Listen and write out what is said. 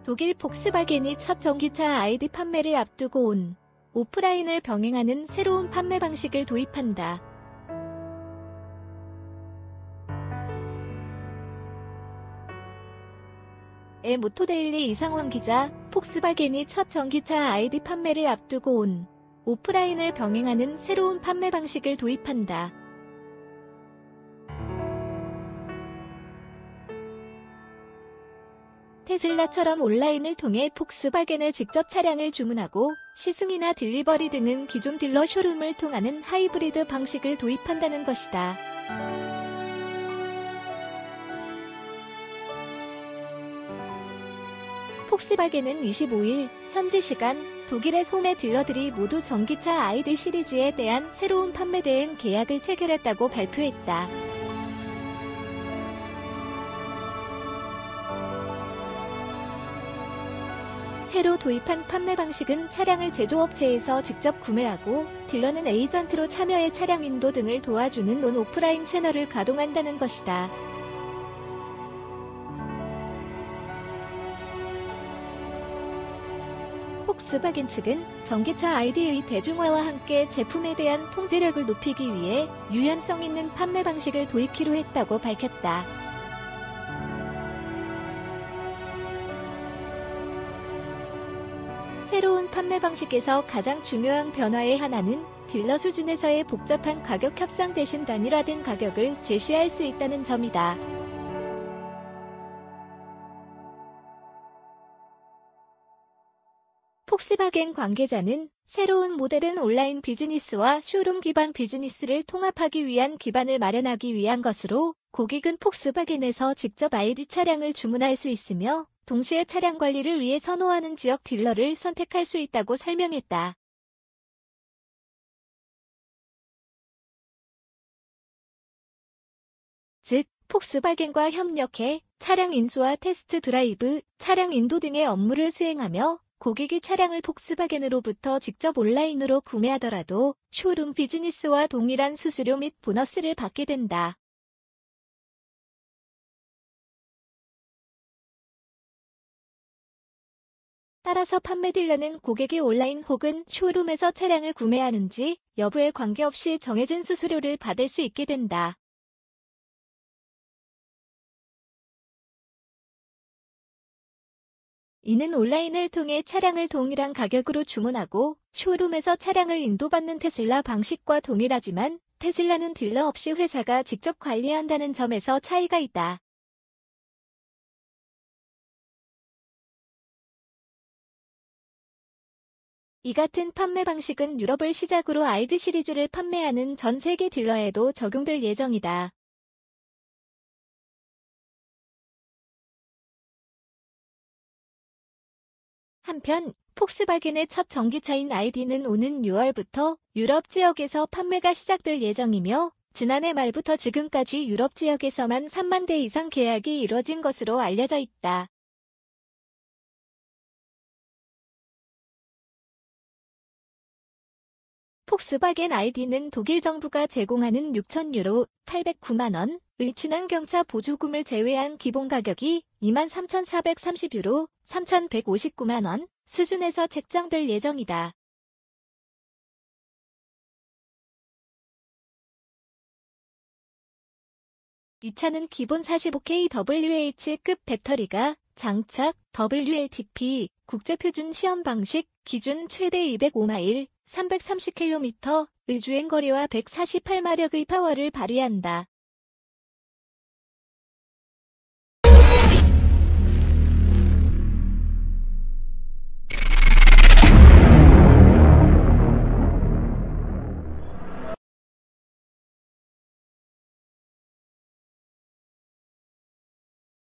독일 폭스바겐이 첫 전기차 ID 판매를 앞두고 온 오프라인을 병행하는 새로운 판매 방식을 도입한다. 모토데일리 이상원 기자, 폭스바겐이 첫 전기차 ID 판매를 앞두고 온 오프라인을 병행하는 새로운 판매 방식을 도입한다. 테슬라처럼 온라인을 통해 폭스바겐을 직접 차량을 주문하고 시승이나 딜리버리 등은 기존 딜러 쇼룸을 통하는 하이브리드 방식을 도입한다는 것이다. 폭스바겐은 25일 현지 시간 독일의 소매 딜러들이 모두 전기차 ID 시리즈에 대한 새로운 판매 대행 계약을 체결했다고 발표했다. 새로 도입한 판매 방식은 차량을 제조업체에서 직접 구매하고 딜러는 에이전트로 참여해 차량 인도 등을 도와주는 논오프라인 채널을 가동한다는 것이다. 폭스바겐 측은 전기차 ID의 대중화와 함께 제품에 대한 통제력을 높이기 위해 유연성 있는 판매 방식을 도입키로 했다고 밝혔다. 새로운 판매 방식에서 가장 중요한 변화의 하나는 딜러 수준에서의 복잡한 가격 협상 대신 단일화된 가격을 제시할 수 있다는 점이다. 폭스바겐 관계자는 새로운 모델은 온라인 비즈니스와 쇼룸 기반 비즈니스를 통합하기 위한 기반을 마련하기 위한 것으로 고객은 폭스바겐에서 직접 ID 차량을 주문할 수 있으며 동시에 차량 관리를 위해 선호하는 지역 딜러를 선택할 수 있다고 설명했다. 즉, 폭스바겐과 협력해 차량 인수와 테스트 드라이브, 차량 인도 등의 업무를 수행하며 고객이 차량을 폭스바겐으로부터 직접 온라인으로 구매하더라도 쇼룸 비즈니스와 동일한 수수료 및 보너스를 받게 된다. 따라서 판매 딜러는 고객이 온라인 혹은 쇼룸에서 차량을 구매하는지 여부에 관계없이 정해진 수수료를 받을 수 있게 된다. 이는 온라인을 통해 차량을 동일한 가격으로 주문하고 쇼룸에서 차량을 인도받는 테슬라 방식과 동일하지만 테슬라는 딜러 없이 회사가 직접 관리한다는 점에서 차이가 있다. 이 같은 판매 방식은 유럽을 시작으로 ID 시리즈를 판매하는 전 세계 딜러에도 적용될 예정이다. 한편 폭스바겐의 첫 전기차인 ID는 오는 6월부터 유럽 지역에서 판매가 시작될 예정이며 지난해 말부터 지금까지 유럽 지역에서만 3만 대 이상 계약이 이뤄진 것으로 알려져 있다. 폭스바겐 ID는 독일 정부가 제공하는 6,000유로 (809만 원)의 친환경차 보조금을 제외한 기본 가격이 23,430유로 (3,159만 원) 수준에서 책정될 예정이다. 이 차는 기본 45kWh급 배터리가 장착, WLTP, 국제표준 시험 방식, 기준 최대 205마일, 330km의 주행거리와 148마력의 파워를 발휘한다.